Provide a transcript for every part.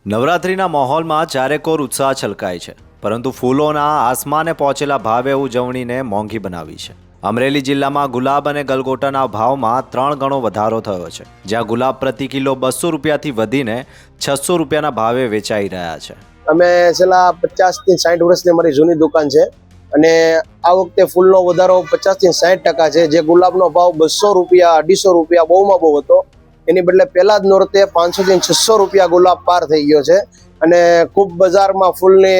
નવરાત્રિના માહોલમાં ચારેકોર ઉત્સાહ છલકાય છે, પરંતુ ફૂલોના આસમાને પહોંચેલા ભાવે ઉજવણીને મોંઘી બનાવી છે। અમરેલી જિલ્લામાં ગુલાબ અને ગલગોટાના ભાવમાં 3 ગણો વધારો થયો છે, જ્યાં ગુલાબ પ્રતિ કિલો 200 રૂપિયાથી વધીને 600 રૂપિયાના ભાવે વેચાઈ રહ્યા છે। અમે છેલ્લા 50 થી 60 વર્ષની અમારી જૂની દુકાન છે અને આ વખતે ફૂલનો વધારો 50 થી 60% છે। જે ગુલાબનો ભાવ 200 રૂપિયા 250 રૂપિયા બહુમાં બહુ હતો, એની બદલે પહેલા જ નોરતે 500 થી 600 રૂપિયા ગુલાબ પાર થઈ ગયો છે અને ખૂબ બજારમાં ફૂલની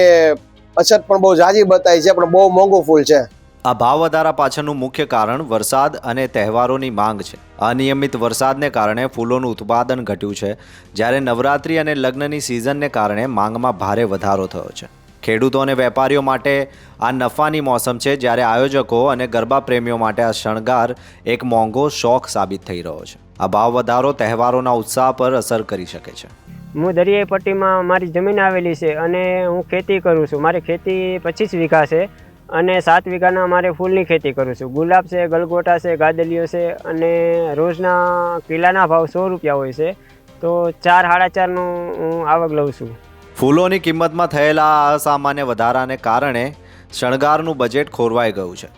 અછત પણ બહુ ઝાઝી બતાવી છે, પણ બહુ મોંઘું ફૂલ છે। આ ભાવ વધારા પાછળનું મુખ્ય કારણ વરસાદ અને તહેવારોની માંગ છે। અનિયમિત વરસાદને કારણે ફૂલોનું ઉત્પાદન ઘટ્યું છે, જ્યારે નવરાત્રિ અને લગ્નની સિઝનને કારણે માંગમાં ભારે વધારો થયો છે। ખેડૂતો અને વેપારીઓ માટે આ નફાની મોસમ છે, જ્યારે આયોજકો અને ગરબા પ્રેમીઓ માટે આ શણગાર એક મોંઘો શોખ સાબિત થઈ રહ્યો છે। આ ભાવ વધારો તહેવારોના ઉત્સાહ પર અસર કરી શકે છે। હું દરિયાઈ પટ્ટીમાં મારી જમીન આવેલી છે અને હું ખેતી કરું છું। મારી ખેતી 25 વીઘા છે અને 7 વીઘાના મારે ફૂલની ખેતી કરું છું। ગુલાબ છે, ગલગોટા છે, ગાદલીઓ છે અને રોજના કિલ્લાના ભાવ 100 રૂપિયા હોય છે, તો 4-4.5નું હું આવક લઉં છું। ફૂલોની કિંમતમાં થયેલા અસામાન્ય વધારાને કારણે શણગારનું બજેટ ખોરવાઈ ગયું છે।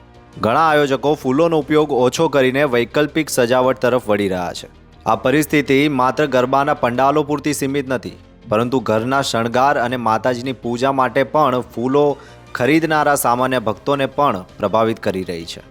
ઘણા આયોજકો ફૂલોનો ઉપયોગ ઓછો કરીને વૈકલ્પિક સજાવટ તરફ વળી રહ્યા છે। આ પરિસ્થિતિ માત્ર ગરબાના પંડાલો પૂરતી સીમિત નથી, પરંતુ ઘરના શણગાર અને માતાજીની પૂજા માટે પણ ફૂલો ખરીદનારા સામાન્ય ભક્તોને પણ પ્રભાવિત કરી રહી છે।